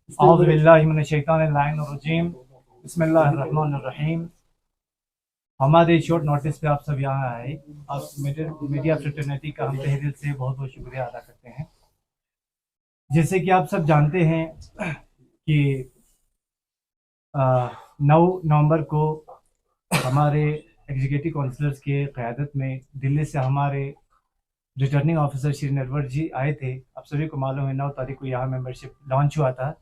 औज़ुबिल्लाहिमिनश्शैतानिर्रजीम बिस्मिल्लाहिर्रहमानिर्रहीम। हमारे short notice पे आप सब यहाँ आए। आप मीडिया फ्रेटर्निटी का हम तहे दिल से बहुत बहुत शुक्रिया अदा करते हैं। जैसे कि आप सब जानते हैं कि 9 नवंबर को हमारे एग्जीक्यूटिव काउंसलर्स के क़यादत में दिल्ली से हमारे रिटर्निंग ऑफिसर श्री नटवर जी आए थे। आप सभी को मालूम है 9 तारीख को यहाँ मेंबरशिप लॉन्च हुआ था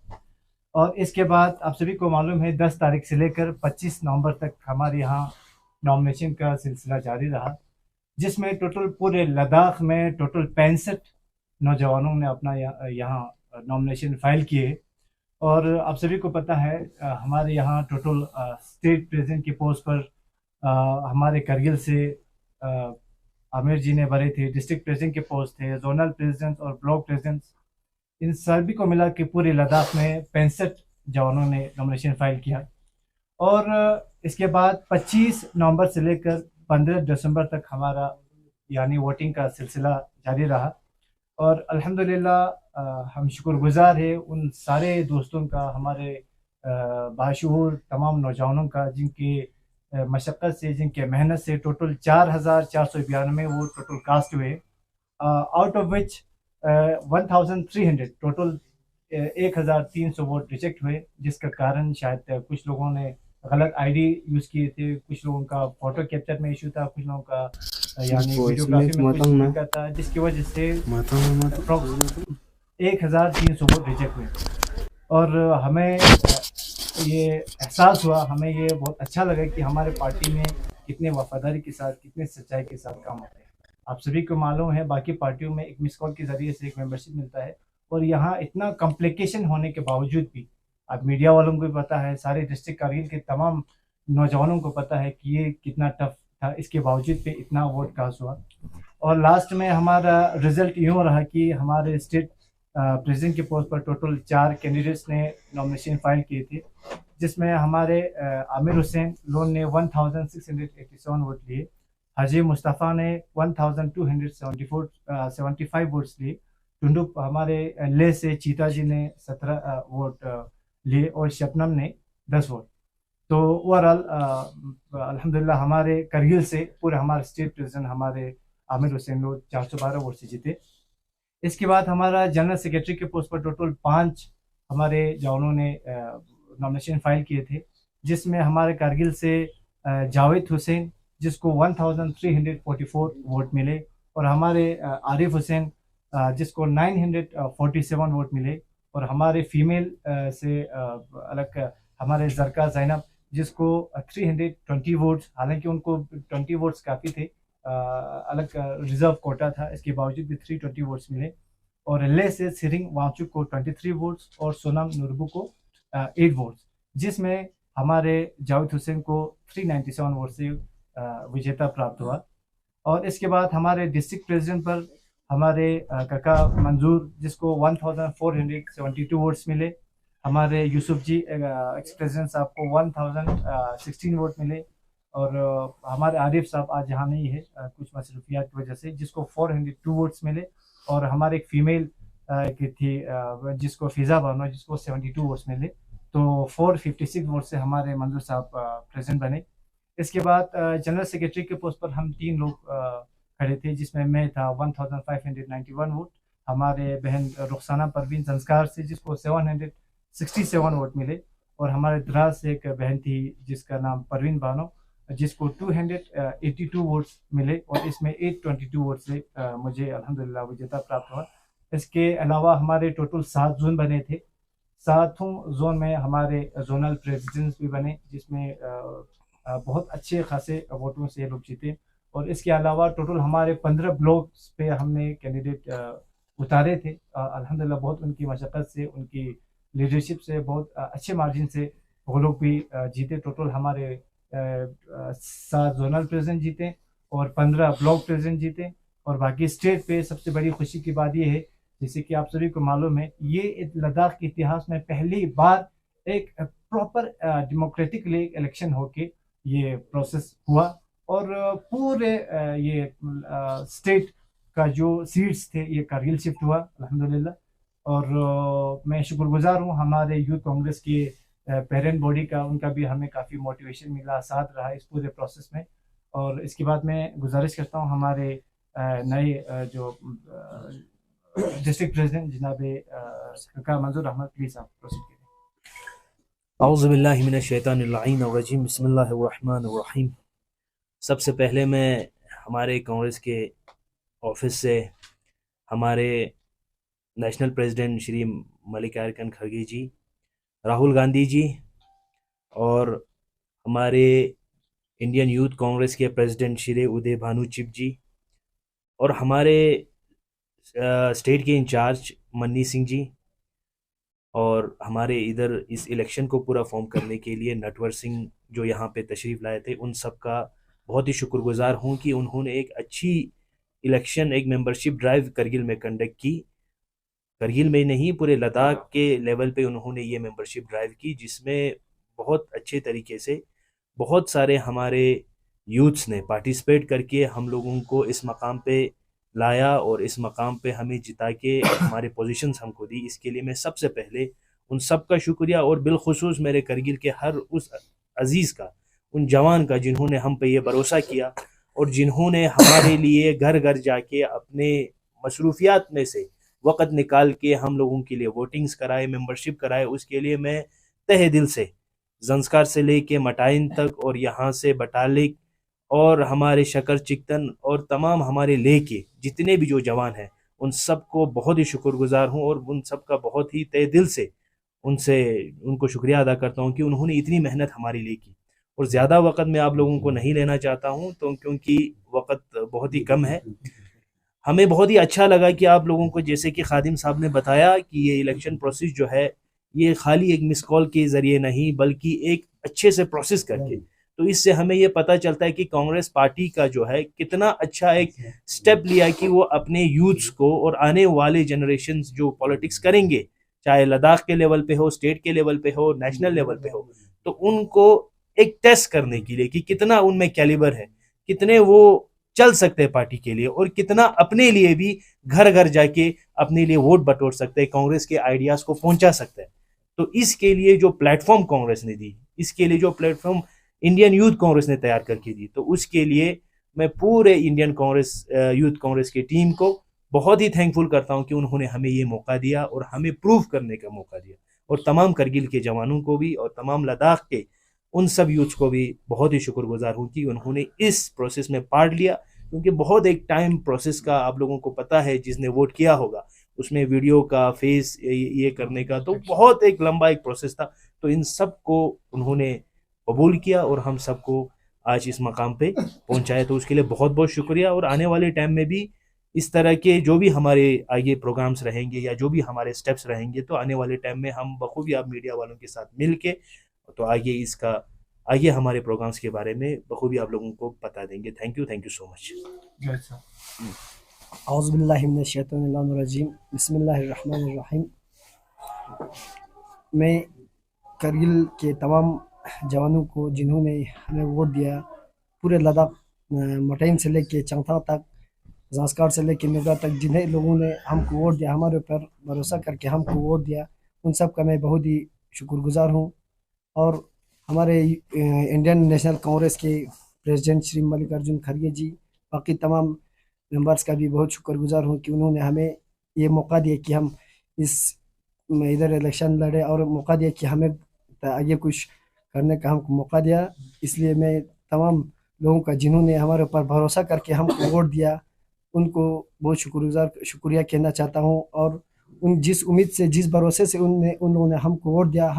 और इसके बाद आप सभी को मालूम है 10 तारीख से लेकर 25 नवंबर तक हमारे यहाँ नॉमिनेशन का सिलसिला जारी रहा, जिसमें टोटल पूरे लद्दाख में टोटल 65 नौजवानों ने अपना यहाँ नॉमिनेशन फाइल किए। और आप सभी को पता है हमारे यहाँ टोटल स्टेट प्रेसिडेंट के पोस्ट पर हमारे करगिल से आमिर जी ने भरे थे। डिस्ट्रिक्ट प्रेसिडेंट के पोस्ट थे, जोनल प्रेसिडेंट और ब्लॉक प्रेसिडेंट, इन सभी को मिला के पूरे लद्दाख में 65 जवानों ने नॉमिनेशन फाइल किया। और इसके बाद 25 नवंबर से लेकर 15 दिसंबर तक हमारा यानी वोटिंग का सिलसिला जारी रहा। और अल्हम्दुलिल्लाह हम शुक्रगुजार हैं उन सारे दोस्तों का, हमारे बाशऊर तमाम नौजवानों का, जिनकी मशक्क़त से, जिनके मेहनत से टोटल 4492 वो टोटल कास्ट हुए। Out of which 1300 total 1300 vote reject हुए, जिसका कारण शायद कुछ लोगों ने गलत आईडी यूज़ किए थे, कुछ लोगों का फ़ोटो कैप्चर में इशू था, कुछ लोगों का यानी वीडियोग्राफी में कुछ दिक्कत था, जिसकी वजह से 1300 वोट रिजेक्ट हुए। और हमें ये एहसास हुआ, हमें ये बहुत अच्छा लगा कि हमारे पार्टी में कितने वफादारी के साथ, कितने सच्चाई के साथ काम होते हैं। आप सभी को मालूम है बाकी पार्टियों में एक मिस कॉल के ज़रिए से एक मेंबरशिप मिलता है, और यहाँ इतना कॉम्प्लिकेशन होने के बावजूद भी, अब मीडिया वालों को भी पता है, सारे डिस्ट्रिक्ट कारगिल के तमाम नौजवानों को पता है कि ये कितना टफ था, इसके बावजूद भी इतना वोट कास्ट हुआ। और लास्ट में हमारा रिजल्ट यूँ रहा कि हमारे स्टेट प्रेसिडेंट के पोस्ट पर टोटल 4 कैंडिडेट्स ने नॉमिनेशन फाइल किए थे, जिसमें हमारे आमिर हुसैन लोन ने 1687 वोट लिए, हाजी मुस्तफ़ा ने 1275 वोट्स लिए, टुंडू हमारे ले से चीता जी ने 17 वोट लिए, और शबनम ने 10 वोट। तो ओवरऑल अल्हम्दुलिल्लाह हमारे करगिल से पूरे हमारे स्टेट प्रेसिडेंट हमारे आमिर हुसैन लोग 412 वोट से जीते। इसके बाद हमारा जनरल सेक्रेटरी के पोस्ट पर टोटल 5 हमारे जवानों ने नॉमिनेशन फाइल किए थे, जिसमें हमारे करगिल से जावेद हुसैन, जिसको 1344 वोट मिले, और हमारे आरिफ हुसैन जिसको 947 वोट मिले, और हमारे फीमेल से अलग हमारे जरका जैनब, जिसको 320 वोट्स, हालांकि उनको 20 वोट्स काफ़ी थे, अलग रिजर्व कोटा था, इसके बावजूद भी 320 वोट्स मिले। और ले से सिरिंग वांगचुक को 23 वोट्स और सोनम नुरबू को 8 वोट्स, जिसमें हमारे जावेद हुसैन को 397 वोट से विजेता प्राप्त हुआ। और इसके बाद हमारे डिस्ट्रिक्ट प्रेसिडेंट पर हमारे काका मंजूर, जिसको 1472 वोट्स मिले, हमारे यूसुफ जी एक्स प्रेसिडेंट साहब को 1016 वोट मिले, और हमारे आरिफ साहब आज यहाँ नहीं है कुछ मसरूफियात की वजह से, जिसको 402 वोट्स मिले, और हमारे एक फीमेल की थी जिसको फिज़ा बानो, जिसको 72 वोट्स मिले। तो 456 वोट से हमारे मंजूर साहब प्रेसिडेंट बने। इसके बाद जनरल सेक्रेटरी के पोस्ट पर हम 3 लोग खड़े थे, जिसमें मैं था 1591 वोट, हमारे बहन रुखसाना परवीन संस्कार से, जिसको 767 वोट मिले, और हमारे द्रास से एक बहन थी जिसका नाम परवीन बानो, जिसको 282 वोट्स मिले, और इसमें 822 वोट से मुझे अल्हम्दुलिल्लाह विजेता प्राप्त हुआ। इसके अलावा हमारे टोटल 7 जोन बने थे, 7 जोन में हमारे जोनल प्रेसिडेंट्स भी बने, जिसमें बहुत अच्छे खासे वोटों से ये लोग जीते। और इसके अलावा टोटल हमारे 15 ब्लॉक्स पे हमने कैंडिडेट उतारे थे। अल्हम्दुलिल्लाह बहुत उनकी मशक्क़त से, उनकी लीडरशिप से, बहुत अच्छे मार्जिन से वो लोग भी जीते। टोटल हमारे 7 जोनल प्रेसिडेंट जीते और 15 ब्लॉक प्रेसिडेंट जीते। और बाकी स्टेट पे सबसे बड़ी खुशी की बात ये है, जैसे कि आप सभी को मालूम है, ये लद्दाख के इतिहास में पहली बार एक प्रॉपर डेमोक्रेटिकली इलेक्शन होके ये प्रोसेस हुआ, और पूरे ये स्टेट का जो सीट्स थे ये करगिल शिफ्ट हुआ अल्हम्दुलिल्लाह। और मैं शुक्रगुजार हूँ हमारे यूथ कांग्रेस के पेरेंट बॉडी का, उनका भी हमें काफ़ी मोटिवेशन मिला, साथ रहा इस पूरे प्रोसेस में। और इसके बाद मैं गुजारिश करता हूँ हमारे नए जो डिस्ट्रिक्ट प्रेसिडेंट जनाब का मंजूर अहमद, प्लीज़ आप प्रोसीड करें। औज़ुबिल्लाहिमिनश्शैतानिर्रजीम बिस्मिल्लाहिर्रहमानिर्रहीम। सबसे पहले मैं हमारे कांग्रेस के ऑफिस से हमारे नेशनल प्रेसिडेंट श्री मल्लिकार्जुन खड़गे जी, राहुल गांधी जी और हमारे इंडियन यूथ कांग्रेस के प्रेसिडेंट श्री उदय भानु चिप जी और हमारे स्टेट के इंचार्ज मन्नी सिंह जी और हमारे इधर इस इलेक्शन को पूरा फॉर्म करने के लिए नटवर सिंह जो यहाँ पे तशरीफ़ लाए थे, उन सब का बहुत ही शुक्रगुजार हूँ कि उन्होंने एक अच्छी इलेक्शन, एक मेंबरशिप ड्राइव करगिल में कंडक्ट की। करगिल में नहीं, पूरे लद्दाख के लेवल पे उन्होंने ये मेंबरशिप ड्राइव की, जिसमें बहुत अच्छे तरीके से बहुत सारे हमारे यूथ्स ने पार्टिसिपेट करके हम लोगों को इस मकाम पे लाया और इस मकाम पे हमें जिता के हमारे पोजीशंस हमको दी। इसके लिए मैं सबसे पहले उन सब का शुक्रिया और बिलखुसूस मेरे करगिल के हर उस अजीज़ का, उन जवान का जिन्होंने हम पे ये भरोसा किया और जिन्होंने हमारे लिए घर घर जाके अपने मसरूफियात में से वक़्त निकाल के हम लोगों के लिए वोटिंग्स कराए, मेंबरशिप कराए। उसके लिए मैं तहे दिल से जंस्कार से लेके मटाइन तक और यहाँ से बटालिक और हमारे शकर चिकतन और तमाम हमारे ले के जितने भी जो जवान हैं, उन सब को बहुत ही शुक्रगुजार हूँ और उन सब का बहुत ही तहे दिल से उनसे उनको शुक्रिया अदा करता हूँ कि उन्होंने इतनी मेहनत हमारे लिए की। और ज़्यादा वक़्त मैं आप लोगों को नहीं लेना चाहता हूँ, तो क्योंकि वक़्त बहुत ही कम है। हमें बहुत ही अच्छा लगा कि आप लोगों को, जैसे कि खादिम साहब ने बताया, कि ये इलेक्शन प्रोसेस जो है ये खाली एक मिस कॉल के ज़रिए नहीं बल्कि एक अच्छे से प्रोसेस करके, तो इससे हमें ये पता चलता है कि कांग्रेस पार्टी का जो है कितना अच्छा एक स्टेप लिया कि वो अपने यूथ्स को और आने वाले जनरेशन जो पॉलिटिक्स करेंगे, चाहे लद्दाख के लेवल पे हो, स्टेट के लेवल पे हो, नेशनल लेवल पे हो, तो उनको एक टेस्ट करने के लिए कि कितना उनमें कैलिबर है, कितने वो चल सकते हैं पार्टी के लिए और कितना अपने लिए भी घर घर जाके अपने लिए वोट बटोर सकते हैं, कांग्रेस के आइडियाज को पहुंचा सकते हैं। तो इसके लिए जो प्लेटफॉर्म कांग्रेस ने दी, इसके लिए जो प्लेटफॉर्म इंडियन यूथ कांग्रेस ने तैयार करके दी, तो उसके लिए मैं पूरे इंडियन कांग्रेस यूथ कांग्रेस की टीम को बहुत ही थैंकफुल करता हूं कि उन्होंने हमें ये मौका दिया और हमें प्रूव करने का मौका दिया। और तमाम करगिल के जवानों को भी और तमाम लद्दाख के उन सब यूथ्स को भी बहुत ही शुक्रगुजार हूँ कि उन्होंने इस प्रोसेस में पार्ट लिया, क्योंकि बहुत एक टाइम प्रोसेस का आप लोगों को पता है, जिसने वोट किया होगा उसमें वीडियो का फेस ये करने का तो बहुत एक लंबा एक प्रोसेस था। तो इन सब को उन्होंने कबूल किया और हम सबको आज इस मकाम पे पहुंचाया, तो उसके लिए बहुत बहुत शुक्रिया। और आने वाले टाइम में भी इस तरह के जो भी हमारे आगे प्रोग्राम्स रहेंगे या जो भी हमारे स्टेप्स रहेंगे, तो आने वाले टाइम में हम बखूबी आप मीडिया वालों के साथ मिल के तो आगे हमारे प्रोग्राम्स के बारे में बखूबी आप लोगों को बता देंगे। Thank you so much. औज़ुबिल्लाहिमिनश्शैतानिर्रजीम बिस्मिल्लाहिर्रहमानिर्रहीम। मैं करगिल के तमाम जवानों को जिन्होंने हमें वोट दिया, पूरे लद्दाख मटैन से लेके चंगथा तक, ज़ास्कार से लेके नुब्रा तक, जिन्हें लोगों ने हमको वोट दिया, हमारे ऊपर भरोसा करके हमको वोट दिया, उन सब का मैं बहुत ही शुक्रगुजार हूँ। और हमारे इंडियन नेशनल कांग्रेस के प्रेसिडेंट श्री मल्लिकार्जुन खड़गे जी, बाकी तमाम मेंबर्स का भी बहुत शुक्रगुजार हूँ कि उन्होंने हमें ये मौका दिया कि हम इस इधर इलेक्शन लड़े और मौका दिया कि हमें आगे कुछ करने का हमको मौका दिया। इसलिए मैं तमाम लोगों का जिन्होंने हमारे ऊपर भरोसा करके हमको वोट दिया, उनको बहुत शुक्रिया कहना चाहता हूँ। और उन जिस उम्मीद से, जिस भरोसे से उन लोगों ने हमको वोट दिया,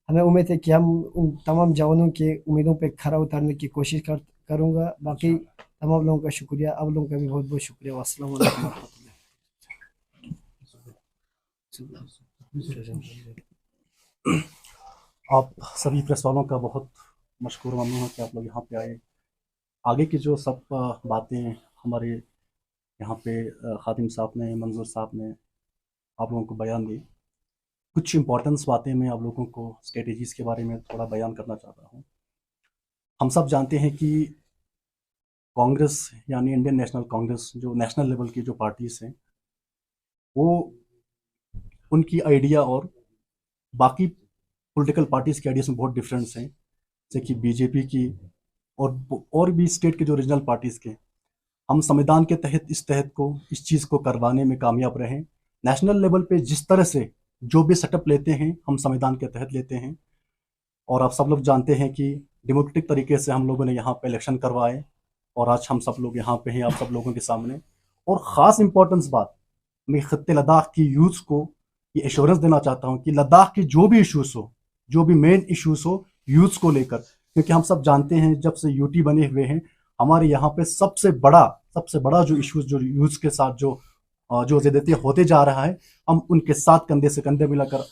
हमें उम्मीद है कि हम उन तमाम जवानों के उम्मीदों पे खरा उतारने की कोशिश करूँगा। बाकी तमाम लोगों का शुक्रिया, आप लोगों का भी बहुत बहुत शुक्रिया। अस्सलाम वालेकुम वरहमतुल्लाह। आप सभी प्रेस वालों का बहुत मशकूर ममनून हूँ कि आप लोग यहाँ पे आए। आगे की जो सब बातें हमारे यहाँ पे खादिम साहब ने, मंजूर साहब ने आप लोगों को बयान दी, कुछ इम्पोर्टेंस बातें मैं आप लोगों को स्ट्रेटजीज़ के बारे में थोड़ा बयान करना चाहता हूँ। हम सब जानते हैं कि कांग्रेस यानी इंडियन नेशनल कांग्रेस, जो नेशनल लेवल की जो पार्टीज़ हैं, वो उनकी आइडिया और बाकी पॉलिटिकल पार्टीज़ के आइडियाज़ में बहुत डिफरेंस हैं, जैसे कि बीजेपी की और भी स्टेट के जो रीजनल पार्टीज़ के। हम संविधान के तहत इस चीज़ को करवाने में कामयाब रहे। नेशनल लेवल पे जिस तरह से जो भी सेटअप लेते हैं हम संविधान के तहत लेते हैं, और आप सब लोग जानते हैं कि डेमोक्रेटिक तरीके से हम लोगों ने यहाँ पे इलेक्शन करवाए और आज हम सब लोग यहाँ पे हैं आप सब लोगों के सामने। और ख़ास इंपॉर्टेंस बात, मैं खत्ते लद्दाख की यूथ को ये एश्योरेंस देना चाहता हूँ कि लद्दाख के जो भी इश्यूज़ हो, जो भी मेन इश्यूज़ हो यूथ को लेकर, क्योंकि हम सब जानते हैं जब से यूटी बने हुए हैं हमारे यहाँ पे सबसे बड़ा जो इश्यूज़ जो यूथ के साथ जो ज़्यादतियाँ होते जा रहा है, हम उनके साथ कंधे से कंधे मिलाकर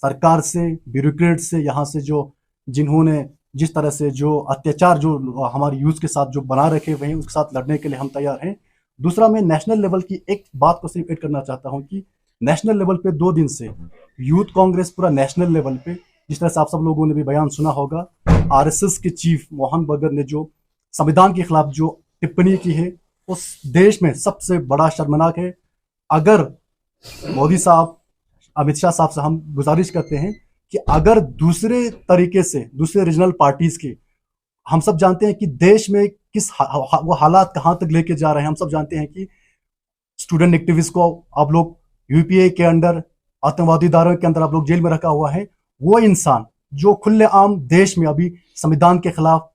सरकार से, ब्यूरोक्रेट से, यहाँ से जो जिन्होंने जिस तरह से जो अत्याचार जो हमारे यूथ के साथ जो बना रखे हुए हैं उसके साथ लड़ने के लिए हम तैयार हैं। दूसरा, मैं नेशनल लेवल की एक बात को सिर्फ ऐड करना चाहता हूँ कि नेशनल लेवल पे 2 दिन से यूथ कांग्रेस पूरा नेशनल लेवल पे, जिस तरह से आप सब लोगों ने भी बयान सुना होगा, आरएसएस के चीफ मोहन बगन ने जो संविधान के खिलाफ जो टिप्पणी की है उस देश में सबसे बड़ा शर्मनाक है। अगर मोदी साहब, अमित शाह साहब से हम गुजारिश करते हैं कि अगर दूसरे तरीके से दूसरे रीजनल पार्टीज के, हम सब जानते हैं कि देश में किस वो हालात कहाँ तक लेके जा रहे हैं। हम सब जानते हैं कि स्टूडेंट एक्टिविस्ट को आप लोग यूपीए के अंडर, आतंकवादी दायरों के अंदर आप लोग जेल में रखा हुआ है। वो इंसान जो खुलेआम देश में अभी संविधान के खिलाफ,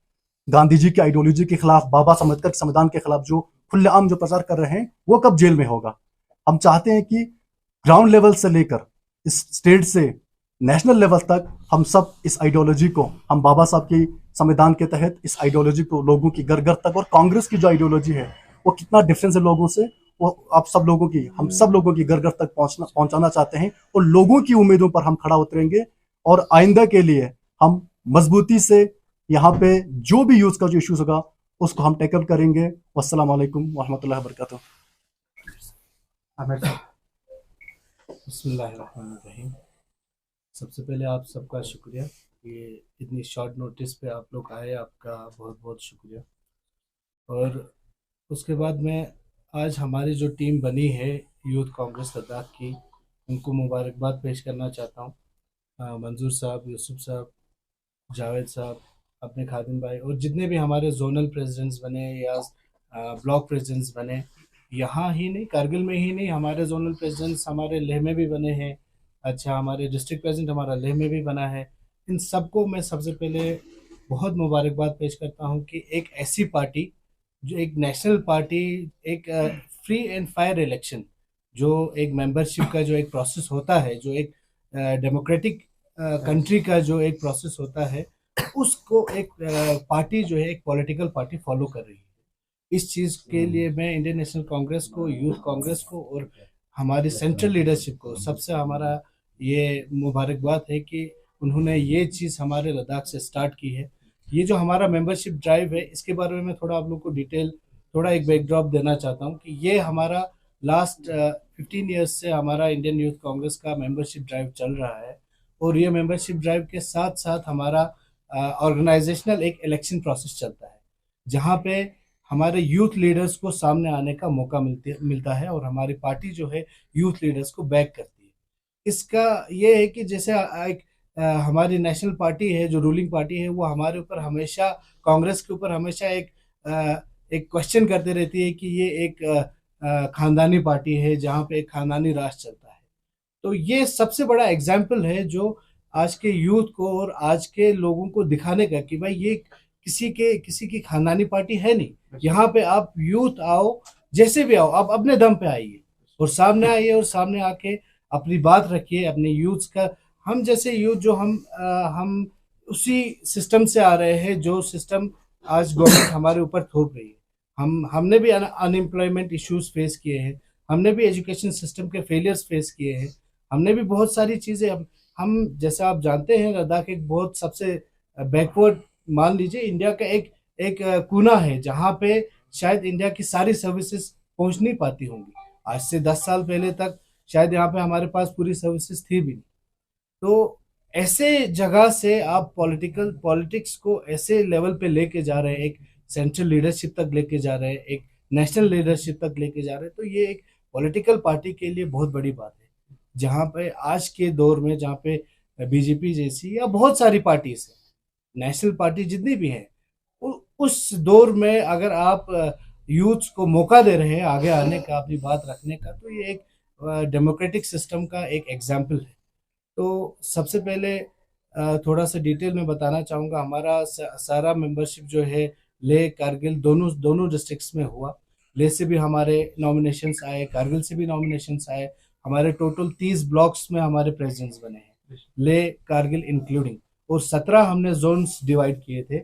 गांधी जी की आइडियोलॉजी के खिलाफ, बाबा साहब अम्बेडकर के संविधान के खिलाफ जो खुलेआम जो प्रचार कर रहे हैं, वो कब जेल में होगा। हम चाहते हैं कि ग्राउंड लेवल से लेकर इस स्टेट से नेशनल लेवल तक हम सब इस आइडियोलॉजी को, हम बाबा साहब की संविधान के तहत इस आइडियोलॉजी को लोगों की घर घर तक, और कांग्रेस की जो आइडियोलॉजी है वो कितना डिफरेंस है लोगों से, वो आप सब लोगों की, हम सब लोगों की घर घर तक पहुंचाना चाहते हैं। और लोगों की उम्मीदों पर हम खड़ा उतरेंगे और आइंदा के लिए हम मजबूती से यहाँ पे जो भी यूथ का जो इश्यूज होगा उसको हम टैकल करेंगे। वस्सलाम वालेकुम वरहमतुल्लाहि वबरकातुहू। बिस्मिल्लाहिर्रहमानिर्रहीम। सबसे पहले आप सबका शुक्रिया, ये इतनी शॉर्ट नोटिस पे आप लोग आए, आपका बहुत बहुत शुक्रिया। और उसके बाद में आज हमारी जो टीम बनी है यूथ कांग्रेस लद्दाख की, उनको मुबारकबाद पेश करना चाहता हूँ। मंजूर साहब, यूसुफ साहब, जावेद साहब, अपने खादिम भाई, और जितने भी हमारे जोनल प्रेसिडेंट्स बने या ब्लॉक प्रेसिडेंट्स बने, यहाँ ही नहीं, कारगिल में ही नहीं, हमारे जोनल प्रेसिडेंट्स हमारे लेह में भी बने हैं। अच्छा, हमारे डिस्ट्रिक्ट प्रेसिडेंट हमारा लेह में भी बना है। इन सबको मैं सबसे पहले बहुत मुबारकबाद पेश करता हूँ कि एक ऐसी पार्टी जो एक नेशनल पार्टी, एक फ्री एंड फायर इलेक्शन, जो एक मेंबरशिप का जो एक प्रोसेस होता है, जो एक डेमोक्रेटिक कंट्री का जो एक प्रोसेस होता है, उसको एक पार्टी जो है, एक पॉलिटिकल पार्टी फॉलो कर रही है। इस चीज़ के लिए मैं इंडियन नेशनल कांग्रेस को, यूथ कांग्रेस को और हमारी सेंट्रल लीडरशिप को सबसे हमारा ये मुबारकबाद है कि उन्होंने ये चीज़ हमारे लद्दाख से स्टार्ट की है। ये जो हमारा मेंबरशिप ड्राइव है, इसके बारे में मैं थोड़ा आप लोग को डिटेल, थोड़ा एक बैकड्रॉप देना चाहता हूँ कि ये हमारा लास्ट 15 ईयर्स से हमारा इंडियन यूथ कांग्रेस का मेंबरशिप ड्राइव चल रहा है। और ये मेंबरशिप ड्राइव के साथ साथ हमारा ऑर्गेनाइजेशनल एक इलेक्शन प्रोसेस चलता है, जहाँ पे हमारे यूथ लीडर्स को सामने आने का मौका मिलता है और हमारी पार्टी जो है यूथ लीडर्स को बैक करती है। इसका ये है कि जैसे एक हमारी नेशनल पार्टी है, जो रूलिंग पार्टी है, वो हमारे ऊपर हमेशा, कांग्रेस के ऊपर हमेशा एक क्वेश्चन करते रहती है कि ये एक खानदानी पार्टी है जहाँ पे एक खानदानी राज चलता है। तो ये सबसे बड़ा एग्जाम्पल है जो आज के यूथ को और आज के लोगों को दिखाने का कि भाई ये किसी की खानदानी पार्टी है नहीं। यहाँ पे आप यूथ आओ, जैसे भी आओ, आप अपने दम पे आइए और सामने आइए और सामने आके अपनी बात रखिए, अपने यूथ का। हम जैसे यूथ जो हम उसी सिस्टम से आ रहे हैं जो सिस्टम आज गवर्नमेंट हमारे ऊपर थोप रही है। हमने भी अनएम्प्लॉयमेंट इश्यूज फेस किए हैं, हमने भी एजुकेशन सिस्टम के फेलियर्स फेस किए हैं, हमने भी बहुत सारी चीज़ें, हम जैसा आप जानते हैं लद्दाख एक बहुत सबसे बैकवर्ड, मान लीजिए इंडिया का एक कोना है जहाँ पे शायद इंडिया की सारी सर्विसेज पहुँच नहीं पाती होंगी। आज से 10 साल पहले तक शायद यहाँ पे हमारे पास पूरी सर्विसेज थी भी नहीं। तो ऐसे जगह से आप पॉलिटिक्स को ऐसे लेवल पे लेके जा रहे हैं, एक सेंट्रल लीडरशिप तक लेके जा रहे हैं, एक नेशनल लीडरशिप तक लेके जा रहे हैं, तो ये एक पॉलिटिकल पार्टी के लिए बहुत बड़ी बात है। जहाँ पे आज के दौर में, जहाँ पे बीजेपी जैसी या बहुत सारी पार्टीज है, नेशनल पार्टी जितनी भी है, उस दौर में अगर आप यूथ को मौका दे रहे हैं आगे आने का, अपनी बात रखने का, तो ये एक डेमोक्रेटिक सिस्टम का एक एग्जाम्पल है। तो सबसे पहले थोड़ा सा डिटेल में बताना चाहूँगा, हमारा सारा मेंबरशिप जो है लेह कारगिल दोनों दोनों डिस्ट्रिक्ट्स में हुआ। लेह से भी हमारे नॉमिनेशंस आए, कारगिल से भी नॉमिनेशंस आए। हमारे टोटल 30 ब्लॉक्स में हमारे प्रेसिडेंट्स बने हैं, लेह कारगिल इंक्लूडिंग। और 17 हमने जोन्स डिवाइड किए थे।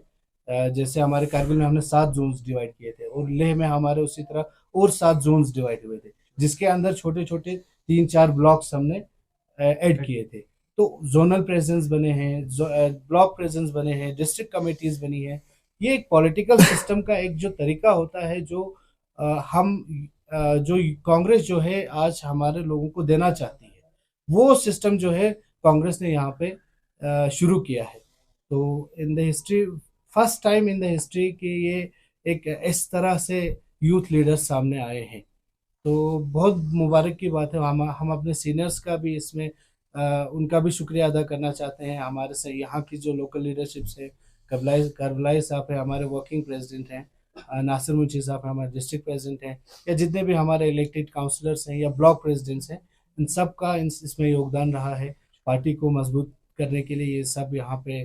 जैसे हमारे कारगिल में हमने 7 जोन्स डिवाइड किए थे, और लेह में हमारे उसी तरह और 7 जोन्स डिवाइड हुए थे, जिसके अंदर छोटे छोटे 3-4 ब्लॉक्स हमने ऐड किए थे। तो जोनल प्रेसिडेंट्स बने हैं, ब्लॉक प्रेसिडेंट्स बने हैं, डिस्ट्रिक्ट कमेटीज बनी है। ये एक पॉलिटिकल सिस्टम का एक जो तरीका होता है, जो जो कांग्रेस जो है आज हमारे लोगों को देना चाहती है, वो सिस्टम जो है कांग्रेस ने यहाँ पे शुरू किया है। तो in the history, first time in the history कि ये एक इस तरह से यूथ लीडर्स सामने आए हैं, तो बहुत मुबारक की बात है। हम अपने सीनियर्स का भी इसमें उनका भी शुक्रिया अदा करना चाहते हैं। हमारे से यहाँ की जो लोकल लीडरशिप्स है, करबलाई साहब है हमारे वर्किंग प्रेसिडेंट हैं, नासिर मुंशी साहब हमारे डिस्ट्रिक्ट प्रेसिडेंट हैं, या जितने भी हमारे इलेक्टेड काउंसलर्स हैं या ब्लॉक प्रेसिडेंट्स हैं, इन सब का इसमें योगदान रहा है। पार्टी को मजबूत करने के लिए ये सब यहाँ पे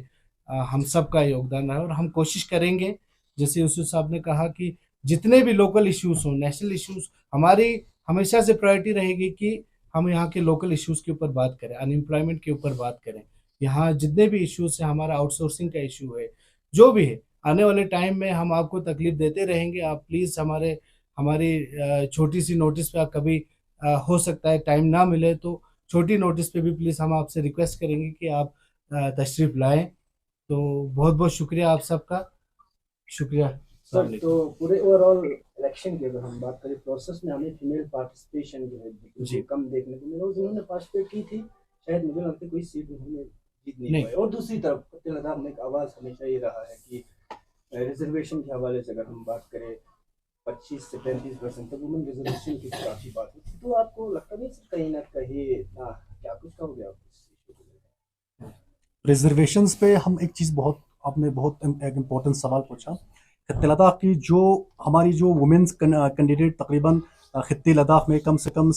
हम सब का योगदान रहा है। और हम कोशिश करेंगे, जैसे यूसुफ साहब ने कहा, कि जितने भी लोकल इश्यूज हों, नेशनल इश्यूज, हमारी हमेशा से प्रायोरिटी रहेगी कि हम यहाँ के लोकल इश्यूज के ऊपर बात करें, अनएम्प्लॉयमेंट के ऊपर बात करें। यहाँ जितने भी इश्यूज हैं, हमारा आउटसोर्सिंग का इशू है, जो भी है, आने वाले टाइम में हम आपको तकलीफ देते रहेंगे। आप प्लीज़ हमारी छोटी सी नोटिस पे, आप कभी हो सकता है टाइम ना मिले, तो छोटी नोटिस पे भी प्लीज़ हम आपसे रिक्वेस्ट करेंगे कि आप तशरीफ़ लाएँ। तो बहुत बहुत शुक्रिया आप सबका, शुक्रिया सर। तो पूरे ओवरऑल इलेक्शन की अगर हम बात करें, प्रोसेस में हमें फीमेल पार्टिसिपेशन जो है जी कम देखने को मिला। जिन्होंने पार्टिसिपेट की थी, शायद मुझे लगता है कोई सीट उन्होंने जीत नहीं पाई। और दूसरी तरफ फतेह लद्दाख में एक आवाज़ हमेशा ये रहा है कि रिजर्वेशन के हवाले से अगर हम बात करें, 25 से 35% तक वुमेन रिजर्वेशन की काफ़ी बात होती। तो आपको लगता नहीं सर कहीं ना कहीं क्या कुछ कहोगे आप इस इशू को? रिजर्वेशंस पे हम एक चीज़ आपने बहुत एक इम्पोर्टेंट सवाल पूछा। खत्ते लद्दाख की हमारी जो वुमेन्स कैंडिडेट, तकरीबन खत्ते लद्दाख में कम से कम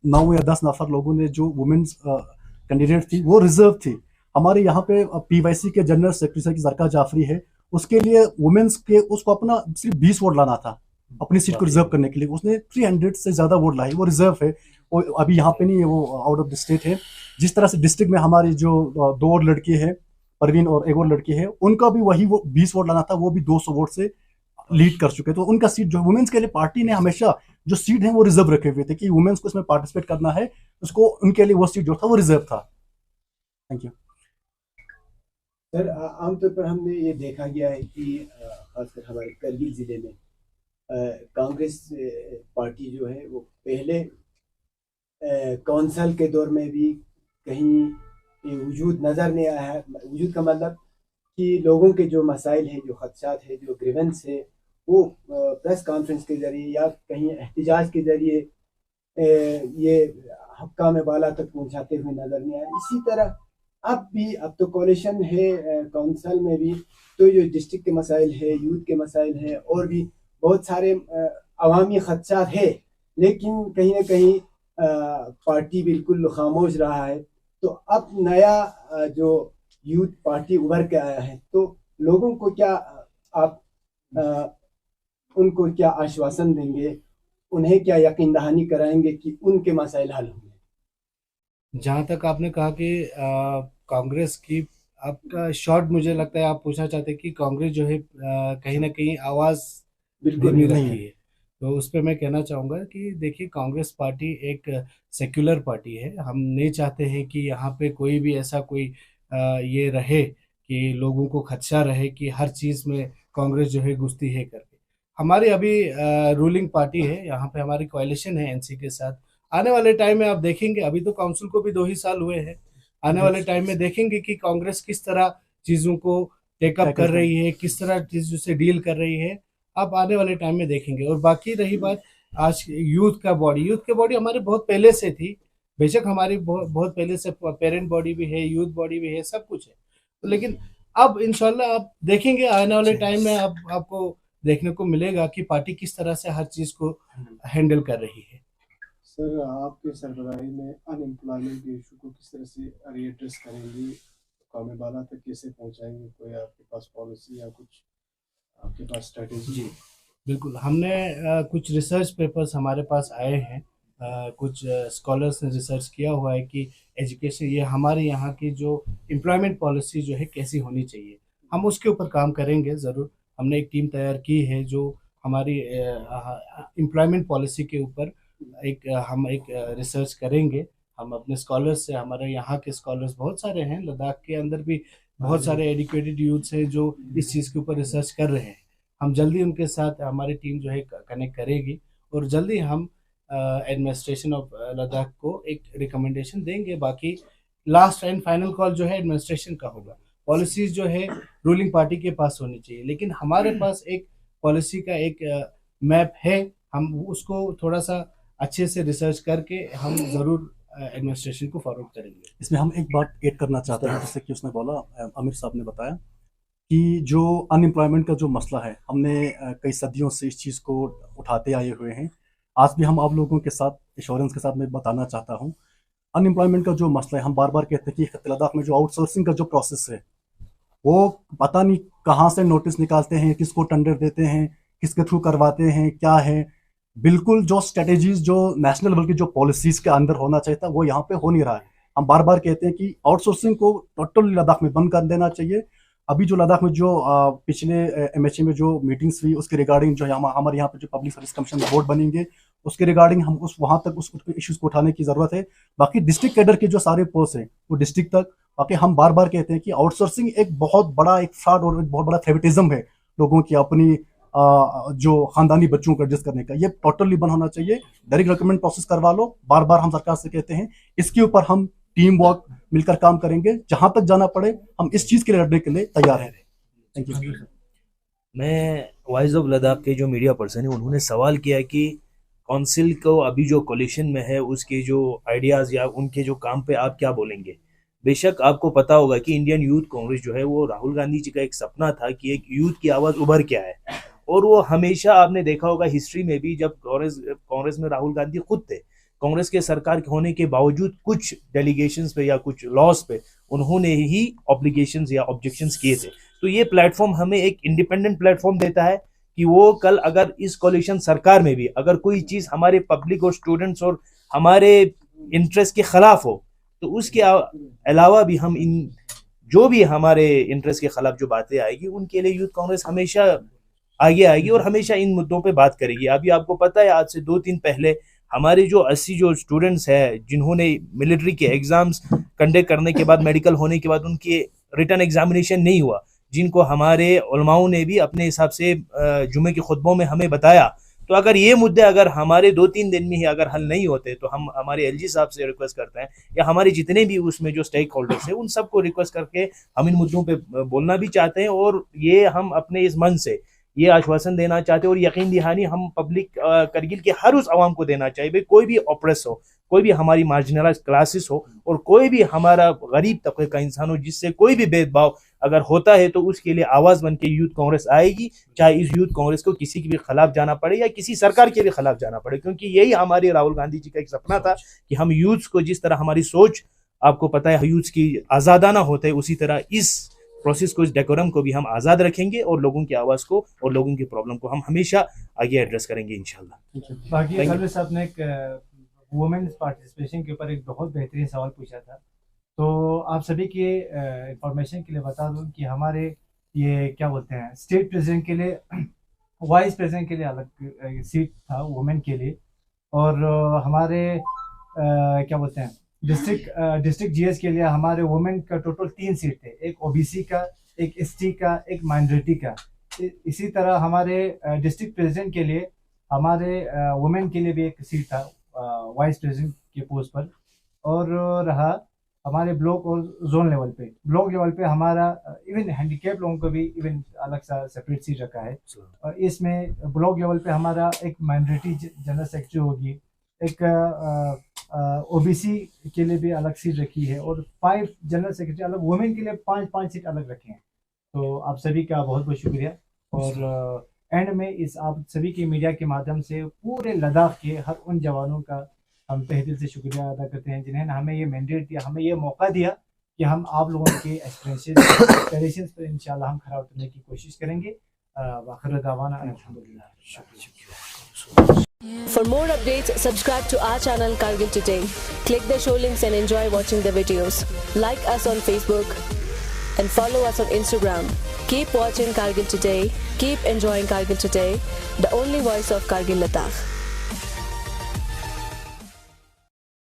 9 या 10 नफर लोगों ने जो वुमेन्स कैंडिडेट थी वो रिजर्व थी। हमारे यहाँ पे PYC के जनरल सेक्रेटरी की जरका जाफरी है, उसके लिए वुमेन्स के उसको अपना सिर्फ 20 वोट लाना था अपनी सीट को रिजर्व करने के लिए। उसने 300 से ज़्यादा वोट लाई, वो रिजर्व है, वो अभी यहाँ पे नहीं है, वो आउट ऑफ द स्टेट है। जिस तरह से डिस्ट्रिक्ट में हमारी जो 2 और लड़की है, परवीन और एक और लड़की है, उनका भी वही वो 20 वोट लाना था, वो भी 200 वोट से लीड कर चुके। तो उनका सीट जो वुमेन्स के लिए पार्टी ने हमेशा जो सीट है वो रिजर्व रखे हुए थे कि वुमेन्स को इसमें पार्टिसिपेट करना है, उसको उनके लिए वो सीट जो था वो रिजर्व था। Thank you sir. आमतौर पर हमने ये देखा गया है कि खासकर हमारे करगिल ज़िले में कांग्रेस पार्टी जो है वो पहले कौंसल के दौर में भी कहीं वजूद नज़र नहीं आया है। वजूद का मतलब कि लोगों के जो मसाइल हैं, जो खदशात है, जो ग्रीवेंस है, वो प्रेस कॉन्फ्रेंस के ज़रिए या कहीं एहतजाज के ज़रिए ये हक्काम बाला तक पहुंचाते हुए नज़र नहीं आया। इसी तरह अब तो कोalition है कौंसल में भी, तो जो डिस्ट्रिक्ट के मसाइल है, यूथ के मसाइल है, और भी बहुत सारे अवामी खदशात है, लेकिन कहीं ना कहीं पार्टी बिल्कुल खामोश रहा है। तो अब नया जो यूथ पार्टी उभर के आया है, तो लोगों को क्या आप उनको क्या आश्वासन देंगे, उन्हें क्या यकीन दहानी कराएंगे कि उनके मसाइल हल होंगे? जहाँ तक आपने कहा कि कांग्रेस की, आपका शॉर्ट मुझे लगता है आप पूछना चाहते हैं कि कांग्रेस जो है कहीं ना कहीं आवाज़ बिल्कुल धीमी नहीं रखी है। तो उस पर मैं कहना चाहूँगा कि देखिए, कांग्रेस पार्टी एक सेक्युलर पार्टी है। हम नहीं चाहते हैं कि यहाँ पे कोई भी ऐसा कोई ये रहे कि लोगों को खदशा रहे कि हर चीज़ में कांग्रेस जो है घुसती है करके। हमारी अभी रूलिंग पार्टी है, यहाँ पे हमारी कोalition है NC के साथ। आने वाले टाइम में आप देखेंगे, अभी तो काउंसिल को भी 2 ही साल हुए हैं, आने वाले टाइम में देखेंगे कि कांग्रेस किस तरह चीज़ों को टेकअप कर रही है, किस तरह चीज़ों से डील कर रही है, आप आने वाले टाइम में देखेंगे। और बाकी रही बात आज यूथ की बॉडी हमारे बहुत पहले से थी, बेशक हमारी बहुत पहले से पेरेंट बॉडी भी है, यूथ बॉडी भी है, सब कुछ है, तो लेकिन अब इंशाल्लाह आप देखेंगे आने वाले टाइम में आपको देखने को मिलेगा कि पार्टी किस तरह से हर चीज़ को हैंडल कर रही है। सर, आपके सरबराही में अनएम्प्लॉयमेंट के इशू को किस तरह से रीएड्रेस करेंगे, कौमी बाला तक कैसे पहुंचाएंगे? कोई आपके पास पॉलिसी या कुछ आपके पास स्ट्रेटेजी? जी बिल्कुल, हमने कुछ रिसर्च पेपर्स हमारे पास आए हैं, कुछ स्कॉलर्स ने रिसर्च किया हुआ है कि एजुकेशन, ये हमारे यहाँ की जो एम्प्लॉयमेंट पॉलिसी जो है कैसी होनी चाहिए, हम उसके ऊपर काम करेंगे ज़रूर। हमने एक टीम तैयार की है जो हमारी एम्प्लॉयमेंट पॉलिसी के ऊपर हम एक रिसर्च करेंगे। हम अपने स्कॉलर्स से, हमारे यहाँ के स्कॉलर्स बहुत सारे हैं, लद्दाख के अंदर भी बहुत सारे एजुकेटेड यूथ्स हैं जो इस चीज़ के ऊपर रिसर्च कर रहे हैं। हम जल्दी उनके साथ हमारी टीम जो है कनेक्ट करेगी और जल्दी हम एडमिनिस्ट्रेशन ऑफ लद्दाख को एक रिकमेंडेशन देंगे। बाकी लास्ट एंड फाइनल कॉल जो है एडमिनिस्ट्रेशन का होगा। पॉलिसीज जो है रूलिंग पार्टी के पास होनी चाहिए, लेकिन हमारे पास एक पॉलिसी का एक मैप है, हम उसको थोड़ा सा अच्छे से रिसर्च करके हम ज़रूर एडमिनिस्ट्रेशन को फॉरवर्ड करेंगे। इसमें हम एक बात ऐड करना चाहते हैं, जैसे कि उसने बोला, आमिर साहब ने बताया कि जो अनएम्प्लॉयमेंट का जो मसला है, हमने कई सदियों से इस चीज़ को उठाते आए हुए हैं। आज भी हम आप लोगों के साथ एश्योरेंस के साथ मैं बताना चाहता हूँ, अनएम्प्लॉयमेंट का जो मसला है, हम बार बार कहते हैं कि खित्ते लद्दाख में जो आउटसोर्सिंग का जो प्रोसेस है, वो पता नहीं कहाँ से नोटिस निकालते हैं, किसको टेंडर देते हैं, किसके थ्रू करवाते हैं, क्या है। बिल्कुल जो स्ट्रेटेजीज जो नेशनल लेवल की जो पॉलिसीज के अंदर होना चाहिए था, वो यहाँ पे हो नहीं रहा है। हम बार बार कहते हैं कि आउटसोर्सिंग को टोटली लद्दाख में बंद कर देना चाहिए। अभी जो लद्दाख में जो पिछले MHA में जो मीटिंग्स हुई, उसके रिगार्डिंग जो हमारे यहाँ पे जो पब्लिक सर्विस कमीशन बोर्ड बनेंगे, उसके रिगार्डिंग हम वहाँ तक उस इश्यूज को उठाने की ज़रूरत है। बाकी डिस्ट्रिक्ट कैडर के जो सारे पोस्ट हैं वो डिस्ट्रिक्ट तक। बाकी हम बार बार कहते हैं कि आउटसोर्सिंग एक बहुत बड़ा एक फ्रॉड और एक बहुत बड़ा फेवरेटिज्म है लोगों की अपनी जो खानदानी बच्चों को एडजस्ट करने का, ये टोटली बंद होना चाहिए। डायरेक्ट रिक्रूटमेंट प्रोसेस करवा लो, बार बार हम सरकार से कहते हैं। इसके ऊपर हम टीम वर्क मिलकर काम करेंगे, जहां तक जाना पड़े हम इस चीज़ के लिए लड़ने के लिए तैयार हैं। Thank you. मैं वॉइस ऑफ लद्दाख के जो मीडिया पर्सन है, उन्होंने सवाल किया कि काउंसिल को अभी जो कोलिशन में है उसके जो आइडियाज़ या उनके जो काम पे आप क्या बोलेंगे। बेशक आपको पता होगा कि इंडियन यूथ कांग्रेस जो है वो राहुल गांधी जी का एक सपना था कि एक यूथ की आवाज़ उभर के आए, और वो हमेशा आपने देखा होगा हिस्ट्री में भी, जब कांग्रेस में राहुल गांधी खुद थे, कांग्रेस के सरकार होने के बावजूद कुछ डेलीगेशंस पे या कुछ लॉस पे उन्होंने ही ऑब्लिगेशंस या ऑब्जेक्शंस किए थे। तो ये प्लेटफॉर्म हमें एक इंडिपेंडेंट प्लेटफॉर्म देता है कि वो कल अगर इस कोलिशन सरकार में भी अगर कोई चीज़ हमारे पब्लिक और स्टूडेंट्स और हमारे इंटरेस्ट के खिलाफ हो, तो उसके अलावा भी हम इन जो भी हमारे इंटरेस्ट के खिलाफ जो बातें आएगी उनके लिए यूथ कांग्रेस हमेशा आगे आएगी और हमेशा इन मुद्दों पे बात करेगी। अभी आपको पता है आज से 2-3 पहले हमारे जो 80 जो स्टूडेंट्स हैं जिन्होंने मिलिट्री के एग्जाम्स कंडक्ट करने के बाद, मेडिकल होने के बाद उनके रिटर्न एग्जामिनेशन नहीं हुआ, जिनको हमारे उलमाओं ने भी अपने हिसाब से जुमे के खुतबों में हमें बताया। तो अगर ये मुद्दे अगर हमारे 2-3 दिन में ही अगर हल नहीं होते, तो हम हमारे LG साहब से रिक्वेस्ट करते हैं या हमारे जितने भी उसमें जो स्टेक होल्डर्स हैं उन सबको रिक्वेस्ट करके हम इन मुद्दों पे बोलना भी चाहते हैं, और ये हम अपने इस मन से ये आश्वासन देना चाहते हैं और यकीन दहानी हम पब्लिक करगिल के हर उस आवाम को देना चाहिए, भाई कोई भी ऑप्रेस हो, कोई भी हमारी मार्जिनलाइज क्लासेस हो और कोई भी हमारा गरीब तबके का इंसान हो, जिससे कोई भी भेदभाव अगर होता है तो उसके लिए आवाज़ बन के यूथ कांग्रेस आएगी, चाहे इस यूथ कांग्रेस को किसी के भी खिलाफ जाना पड़े या किसी सरकार के भी खिलाफ जाना पड़े, क्योंकि यही हमारे राहुल गांधी जी का एक सपना था कि हम यूथ्स को, जिस तरह हमारी सोच आपको पता है यूथ्स की आज़ादाना होते हैं, उसी तरह इस प्रोसेस को, इस डेकोरम को भी हम आज़ाद रखेंगे और लोगों की आवाज़ को और लोगों की प्रॉब्लम को हम हमेशा आगे एड्रेस करेंगे इंशाल्लाह। बाकी कल साहब ने एक वुमेन्स पार्टिसिपेशन के ऊपर एक बहुत बेहतरीन सवाल पूछा था, तो आप सभी के इंफॉर्मेशन के लिए बता दूं कि हमारे ये क्या बोलते हैं स्टेट प्रेसिडेंट के लिए, वाइस प्रेसिडेंट के लिए अलग सीट था वुमेन के लिए, और हमारे क्या बोलते हैं डिस्ट्रिक्ट GS के लिए हमारे वुमेन का टोटल 3 सीट थे, एक OBC का, एक ST का, एक माइनॉरिटी का। इसी तरह हमारे डिस्ट्रिक्ट प्रेसिडेंट के लिए हमारे वुमेन के लिए भी एक सीट था वाइस प्रेसिडेंट के पोस्ट पर, और रहा हमारे ब्लॉक और जोन लेवल पे। ब्लॉक लेवल पे हमारा इवन हैंडीकैप लोगों को भी इवन अलग सा सेपरेट सीट रखा है, और इसमें ब्लॉक लेवल पे हमारा एक माइनॉरिटी जनरल सेक्रेटरी होगी, एक ओबीसी के लिए भी अलग सीट रखी है और 5 जनरल सेक्रेटरी अलग, वुमेन के लिए 5 सीट अलग रखे हैं। तो आप सभी का बहुत बहुत शुक्रिया। और एंड में इस आप सभी के मीडिया के माध्यम से पूरे लद्दाख के हर उन जवानों का हम तहे दिल से शुक्रिया अदा करते हैं जिन्होंने हमें ये मैंडेट दिया, हमें ये मौका दिया कि हम आप लोगों के एक्सपीरियंसेस पर इंशाल्लाह हम खरा उतरने की कोशिश करेंगे। वाखिर दावाना अल्हम्दुलिल्लाह। For more updates, subscribe to our channel Kargil Today. Click the show links and enjoy watching the videos. Like us on Facebook and follow us on Instagram. Keep watching Kargil Today. Keep enjoying Kargil Today, the only voice of Kargil Ladakh.